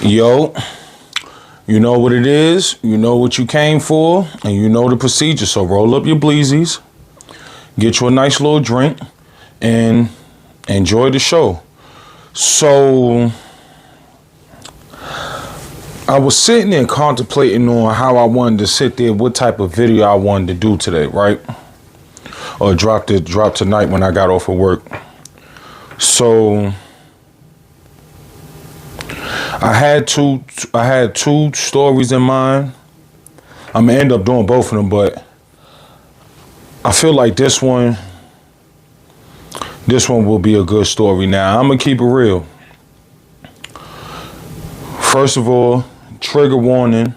Yo, you know what it is, you know what you came for, and you know the procedure. So roll up your bleezies, get you a nice little drink, and enjoy the show. So I was sitting there contemplating on how I wanted to sit there, what type of video I wanted to do today, right? Or drop tonight when I got off of work. So I had two stories in mind. I'm gonna end up doing both of them, but I feel like this one will be a good story. Now, I'm gonna keep it real. First of all, trigger warning.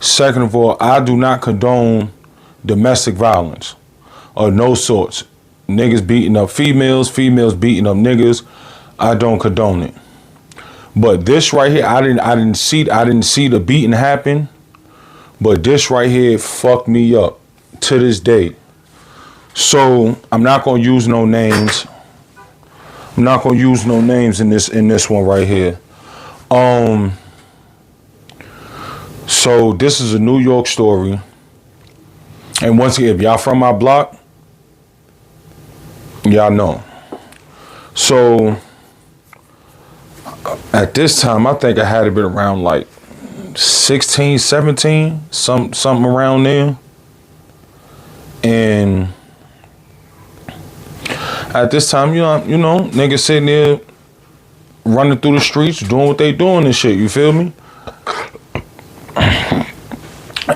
Second of all, I do not condone domestic violence of no sorts. Niggas beating up females, females beating up niggas. I don't condone it. But this right here, I didn't see the beating happen. But this right here fucked me up to this day. So I'm not gonna use no names. I'm not gonna use no names in this one right here. So this is a New York story. And once again, if y'all from my block, y'all know. So at this time, I think I had it been around like 16, 17, something around there. And at this time, you know, niggas sitting there running through the streets, doing what they doing and shit, you feel me?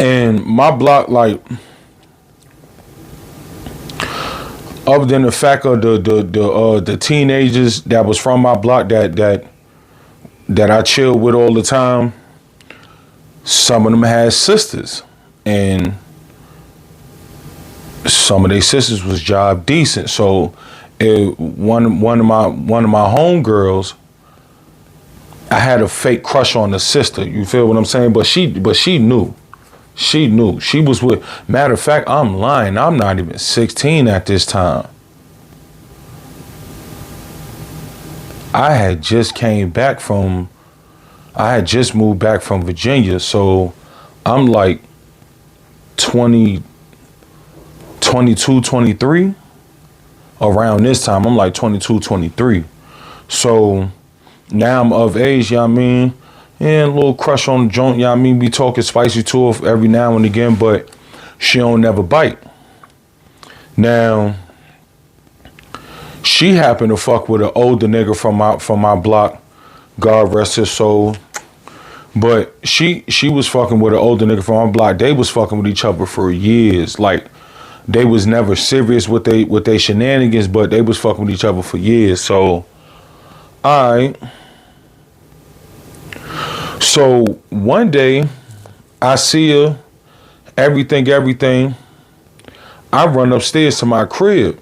And my block, like, other than the fact of the teenagers that was from my block that I chilled with all the time, some of them had sisters, and some of their sisters was job decent. So one of my homegirls, I had a fake crush on the sister. You feel what I'm saying? But she knew. She knew. She was with. Matter of fact, I'm lying. I'm not even 16 at this time. I had just moved back from Virginia. So I'm like 20, 22, 23. Around this time, I'm like 22, 23. So now I'm of age, you know what I mean? And a little crush on the joint, you know what I mean? Be talking spicy to her every now and again, but she don't never bite. Now, she happened to fuck with an older nigga from my block, God rest his soul. But she was fucking with an older nigga from my block. They was fucking with each other for years. Like, they was never serious with they shenanigans, but they was fucking with each other for years. So, all right. So one day, I see her, everything. I run upstairs to my crib.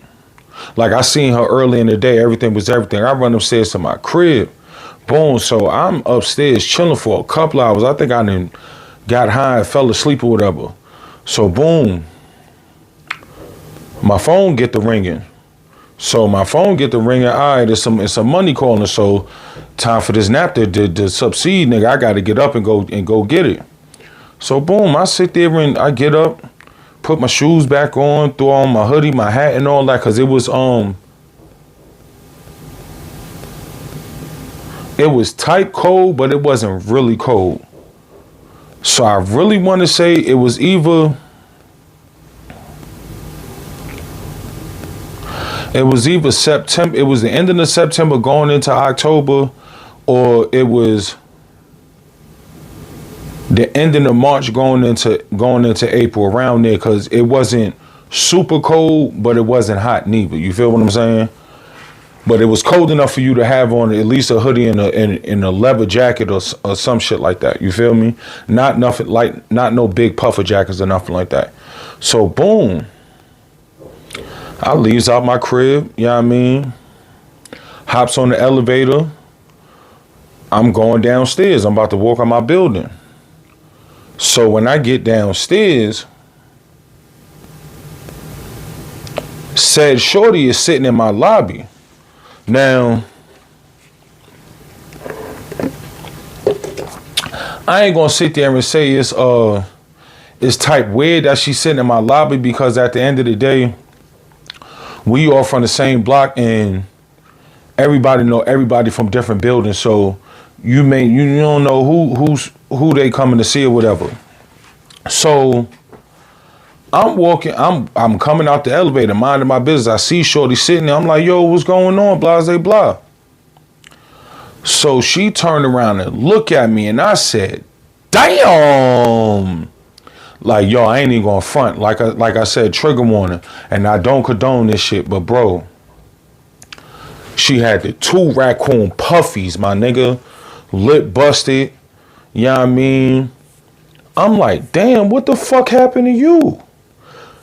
Like, I seen her early in the day, everything was everything. I run upstairs to my crib. Boom, so I'm upstairs chilling for a couple hours. I think I done got high and fell asleep or whatever. So boom, my phone get the ringing. All right, it's some money calling. So time for this nap to succeed, nigga. I gotta get up and go get it. So boom, I sit there and I get up, put my shoes back on, throw on my hoodie, my hat and all that, cause it was tight cold, but it wasn't really cold. So I really want to say it was either September, it was the end of September going into October, or it was the ending of March going into April, around there, because it wasn't super cold, but it wasn't hot neither. You feel what I'm saying? But it was cold enough for you to have on at least a hoodie and a leather jacket or some shit like that. You feel me? Not nothing like, not no big puffer jackets or nothing like that. So boom, I leaves out my crib, you know what I mean? Hops on the elevator. I'm going downstairs. I'm about to walk out my building. So when I get downstairs, said shorty is sitting in my lobby. Now, I ain't gonna sit there and say it's type weird that she's sitting in my lobby, because at the end of the day, we all from the same block and everybody know everybody from different buildings. So you don't know who they coming to see or whatever. So I'm walking, I'm coming out the elevator, minding my business. I see Shorty sitting there. I'm like, yo, what's going on? Blah, blah, blah. So she turned around and looked at me, and I said, damn. Like, yo, I ain't even gonna front. Like I said, trigger warning. And I don't condone this shit, but bro, she had the 2 raccoon puffies, my nigga. Lip busted. You know what I mean? I'm like, damn, what the fuck happened to you?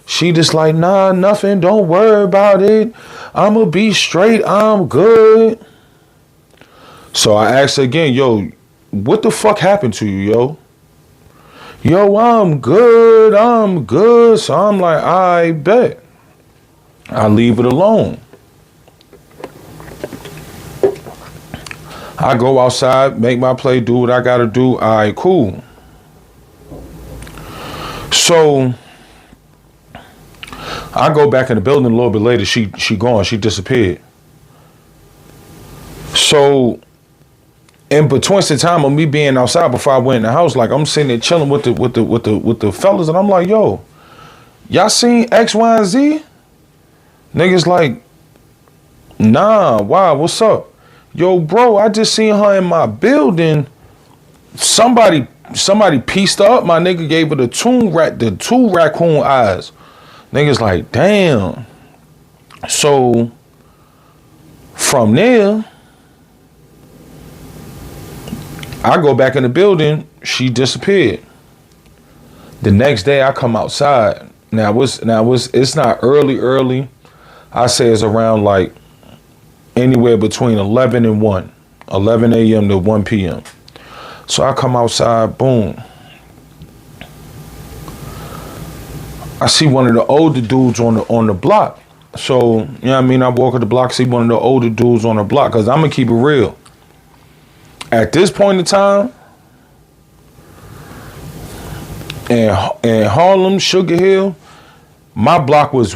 She just like, nah, nothing. Don't worry about it. I'ma be straight. I'm good. So I asked her again, yo, what the fuck happened to you, yo? Yo, I'm good. I'm good. So I'm like, I bet. I leave it alone. I go outside, make my play, do what I gotta do. All right, cool. So I go back in the building a little bit later. She gone. She disappeared. So in between the time of me being outside before I went in the house, like I'm sitting there chilling with the fellas, and I'm like, yo, y'all seen X, Y, and Z? Niggas like, nah, why? What's up? Yo, bro, I just seen her in my building. Somebody pieced her up. My nigga gave her the 2 raccoon eyes. Niggas like, damn. So from there, I go back in the building. She disappeared. The next day, I come outside. It's not early. I say it's around like anywhere between 11 and 1, 11 a.m. to 1 p.m. So I come outside, boom. I see one of the older dudes on the block. So, you know what I mean? I walk at the block, see one of the older dudes on the block, because I'm going to keep it real. At this point in time, in Harlem, Sugar Hill, my block was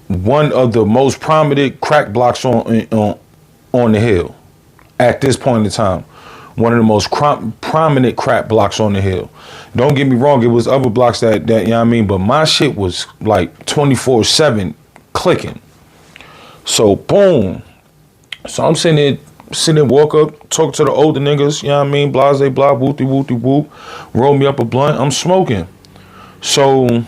one of the most prominent crack blocks on the hill. At this point in time, one of the most prominent crack blocks on the hill. Don't get me wrong, it was other blocks that you know what I mean, but my shit was like 24/7 clicking. So boom. So I'm sitting there, walk up, talk to the older niggas, you know what I mean, blase blah, whoopty whoopty whoop, roll me up a blunt, I'm smoking. So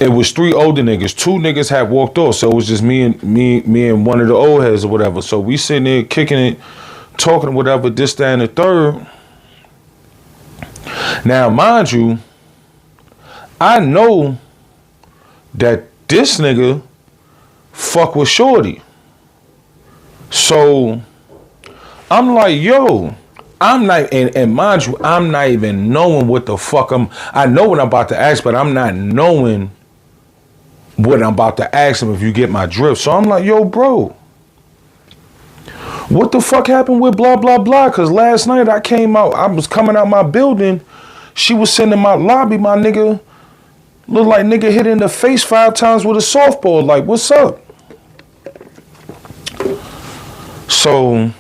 it was 3 older niggas. 2 niggas had walked off, so it was just me and one of the old heads or whatever. So we sitting there kicking it, talking whatever, this, that, and the third. Now, mind you, I know that this nigga fuck with Shorty. So I'm like, yo, I'm not, and mind you, I'm not even knowing what the fuck I know what I'm about to ask, but I'm not knowing what I'm about to ask him, if you get my drift. So I'm like, yo, bro, what the fuck happened with blah, blah, blah? Because last night I was coming out my building. She was sitting in my lobby, my nigga. Looked like nigga hit in the face 5 times with a softball. Like, what's up? So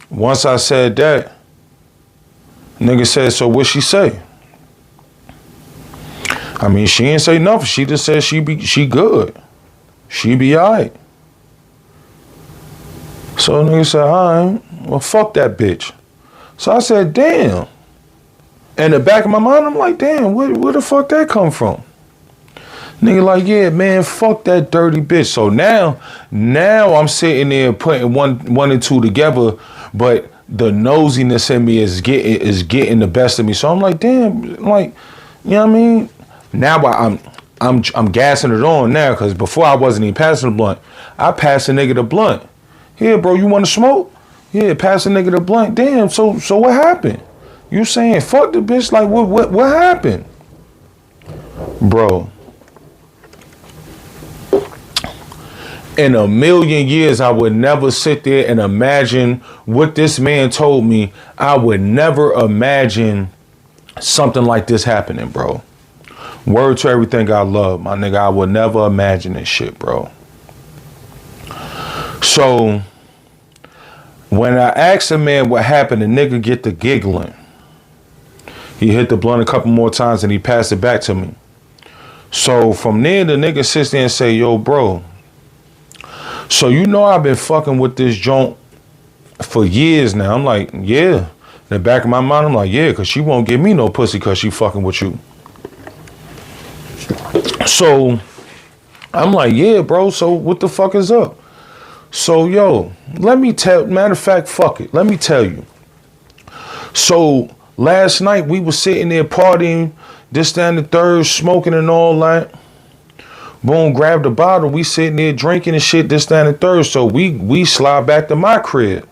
once I said that, nigga said, so what she say? I mean, she ain't say nothing. She just said she good. She be all right. So nigga said, all right, well, fuck that bitch. So I said, damn. In the back of my mind, I'm like, damn, where the fuck that come from? Nigga like, yeah, man, fuck that dirty bitch. So now I'm sitting there putting one and two together, but the nosiness in me is getting the best of me. So I'm like, damn, like, you know what I mean? Now I'm gassing it on now, because before I wasn't even passing the blunt. I passed a nigga the blunt. Here, bro, you want to smoke? Yeah, pass a nigga the blunt. Damn, so what happened? You saying fuck the bitch? Like, what happened? Bro, In a million years, I would never sit there and imagine what this man told me. I would never imagine something like this happening, bro. Word to everything I love, my nigga. I would never imagine this shit, bro. So, when I asked the man what happened, the nigga get to giggling. He hit the blunt a couple more times and he passed it back to me. So, from there, the nigga sits there and say, yo, bro, so you know I've been fucking with this joint for years now. I'm like, yeah. In the back of my mind, I'm like, yeah, because she won't give me no pussy because she fucking with you. So I'm like, yeah, bro, so what the fuck is up? So, yo, matter of fact, fuck it. Let me tell you. So last night we was sitting there partying, this, that, and the third, smoking and all that. Boom, grabbed a bottle. We sitting there drinking and shit, this, that, and the third. So we slide back to my crib.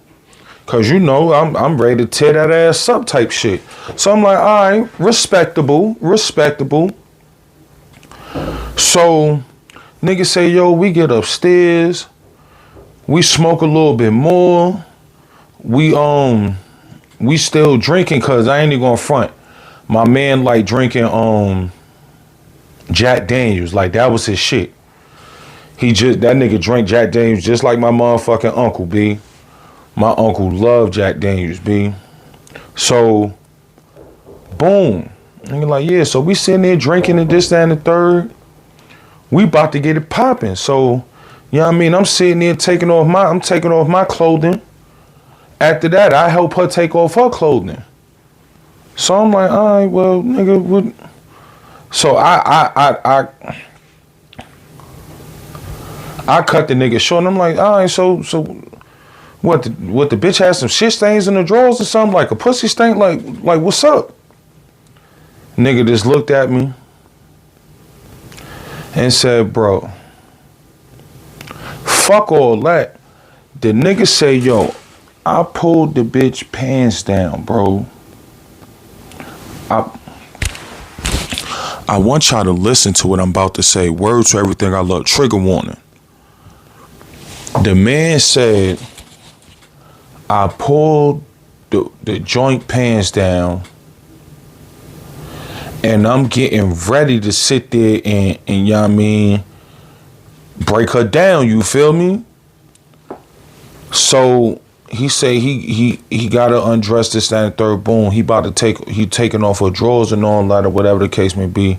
Cause you know, I'm ready to tear that ass up type shit. So I'm like, all right, respectable. So niggas say, yo, we get upstairs. We smoke a little bit more. We still drinking cause I ain't even gonna front. My man like drinking Jack Daniels, like that was his shit. That nigga drank Jack Daniels just like my motherfucking uncle, B. My uncle loved Jack Daniels, B. So, boom. Nigga like, yeah, so we sitting there drinking and this, that, and the third. We about to get it popping. So, you know what I mean? I'm sitting there taking off my clothing. After that, I help her take off her clothing. So I'm like, all right, well, nigga, what? So I cut the nigga short and I'm like, all right, so what the bitch has some shit stains in the drawers or something, like a pussy stain, like what's up? Nigga just looked at me and said, bro, fuck all that. The nigga say, yo, I pulled the bitch pants down, bro. I want y'all to listen to what I'm about to say. Word to everything I love. Trigger warning. The man said, I pulled the joint pants down and I'm getting ready to sit there and you know what I mean, break her down, you feel me? So he say he gotta undress this, that, and third. Boom. He taking off her drawers and all that or whatever the case may be.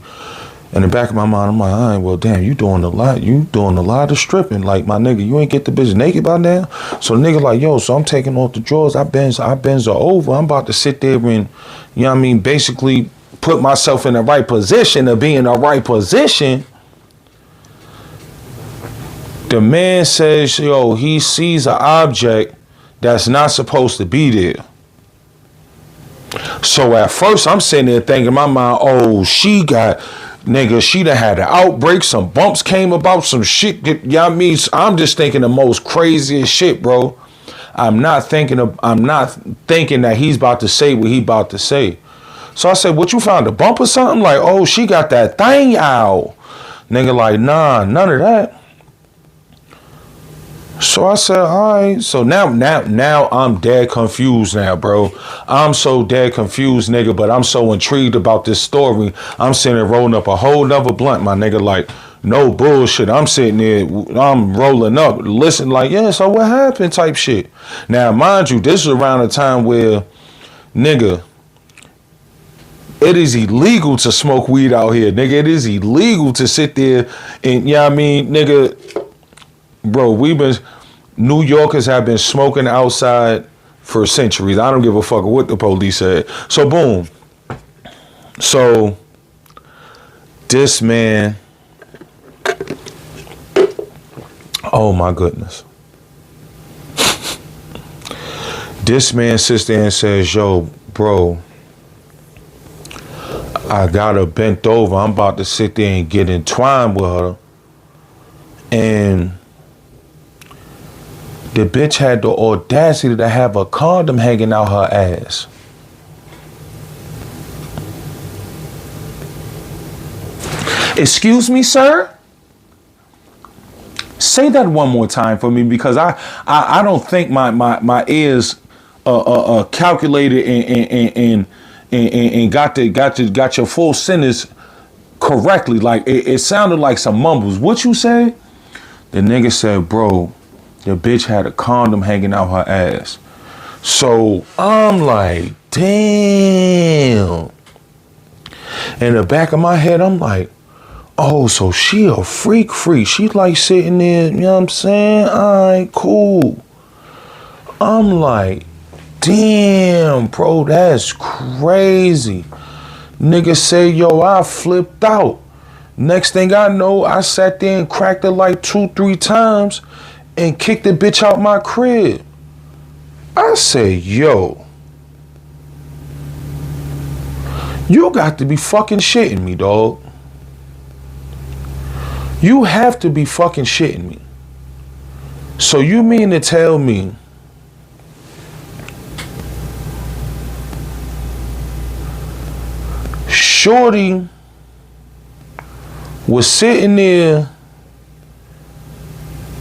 In the back of my mind, I'm like, all right, well, damn, you doing a lot of stripping. Like, my nigga, you ain't get the bitch naked by now. So the nigga like, yo, so I'm taking off the drawers. I bends her over. I'm about to sit there and, you know what I mean, basically put myself in the right position to be in the right position. The man says, yo, he sees an object that's not supposed to be there. So at first I'm sitting there thinking in my mind, oh, she done had an outbreak, some bumps came about, some shit. You know what I mean? I'm just thinking the most craziest shit, bro. I'm not thinking that he's about to say what he about to say. So I said, what, you found a bump or something? Like, oh, she got that thing out. Nigga like, nah, none of that. So I said, all right. So now I'm dead confused now, bro. I'm so dead confused, nigga, but I'm so intrigued about this story. I'm sitting there rolling up a whole nother blunt, my nigga, like, no bullshit. I'm sitting there, I'm rolling up, listen, like, yeah, so what happened type shit. Now, mind you, this is around the time where, nigga, it is illegal to smoke weed out here, nigga. It is illegal to sit there and, you know what I mean, nigga, bro, New Yorkers have been smoking outside for centuries. I don't give a fuck what the police said. So boom. So this man, oh my goodness. This man sits there and says, yo, bro, I got her bent over. I'm about to sit there and get entwined with her. And the bitch had the audacity to have a condom hanging out her ass. Excuse me, sir? Say that one more time for me, because I don't think my ears calculated and got your full sentence correctly. Like it sounded like some mumbles. What you say? The nigga said, bro, the bitch had a condom hanging out her ass. So I'm like, damn. In the back of my head, I'm like, oh, so she a freak. She like sitting there, you know what I'm saying? All right, cool. I'm like, damn, bro, that's crazy. Nigga say, yo, I flipped out. Next thing I know, I sat there and cracked her like 2-3 times and kicked the bitch out my crib. I say, yo, you got to be fucking shitting me, dog. You have to be fucking shitting me. So you mean to tell me Shorty was sitting there,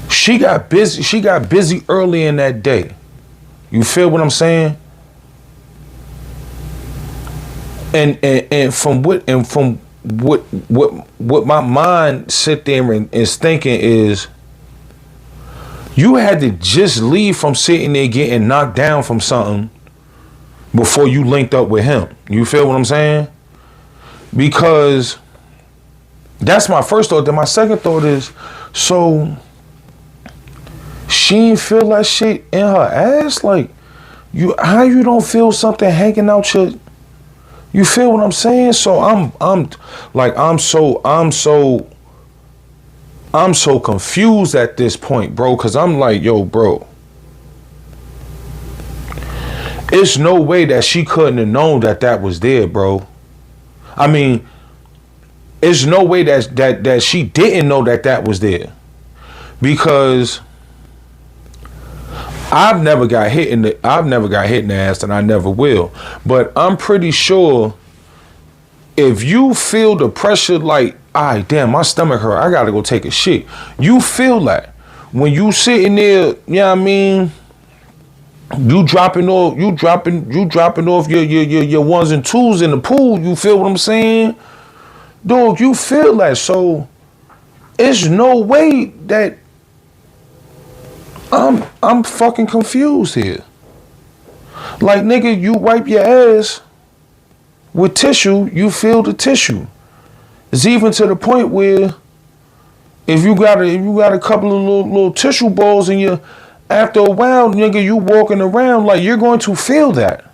she got busy early in that day. You feel what I'm saying? And from what my mind sit there and is thinking is, you had to just leave from sitting there getting knocked down from something before you linked up with him. You feel what I'm saying? Because that's my first thought. Then my second thought is, so she ain't feel that shit in her ass? Like, how you don't feel something hanging out your, you feel what I'm saying? So I'm so confused at this point, bro, because I'm like, yo, bro, it's no way that she couldn't have known that was there, bro. I mean, it's no way that she didn't know that was there, because I've never got hit in the ass, and I never will. But I'm pretty sure if you feel the pressure, like, all right, damn, my stomach hurt, I gotta go take a shit. You feel that when you sitting there, you know what I mean? You dropping off your ones and twos in the pool. You feel what I'm saying? Dog, you feel that. So it's no way that I'm fucking confused here. Like, nigga, you wipe your ass with tissue, you feel the tissue. It's even to the point where if you got a couple of little tissue balls in your, after a while, nigga, you walking around like you're going to feel that.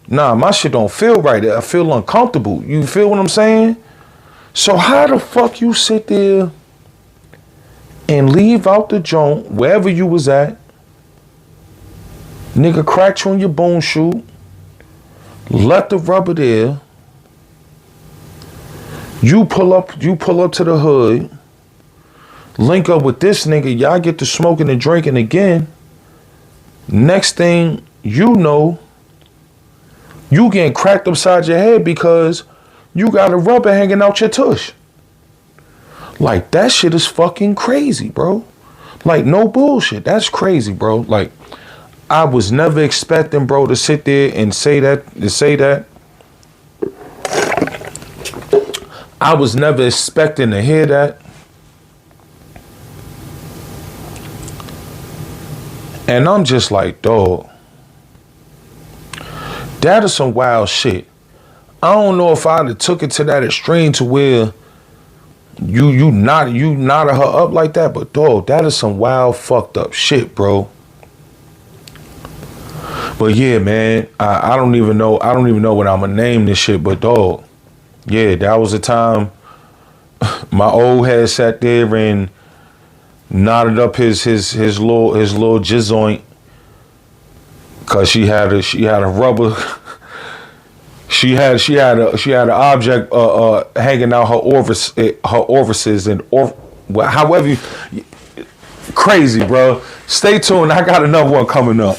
Nah, my shit don't feel right. I feel uncomfortable. You feel what I'm saying? So how the fuck you sit there and leave out the joint wherever you was at? Nigga cracked you on your bone shoot. Left the rubber there. You pull up to the hood. Link up with this nigga. Y'all get to smoking and drinking again. Next thing you know, you getting cracked upside your head because you got a rubber hanging out your tush. Like, that shit is fucking crazy, bro. Like, no bullshit. That's crazy, bro. Like, I was never expecting, bro, to sit there and say that. I was never expecting to hear that. And I'm just like, dog, that is some wild shit. I don't know if I'd have took it to that extreme to where you knotted her up like that, but dog, that is some wild fucked up shit, bro. But yeah, man, I don't even know what I'm gonna name this shit, but dog, yeah, that was the time my old head sat there and knotted up his little jizzoint, cause she had a rubber. She had an object hanging out her orifices and however crazy, bro. Stay tuned. I got another one coming up.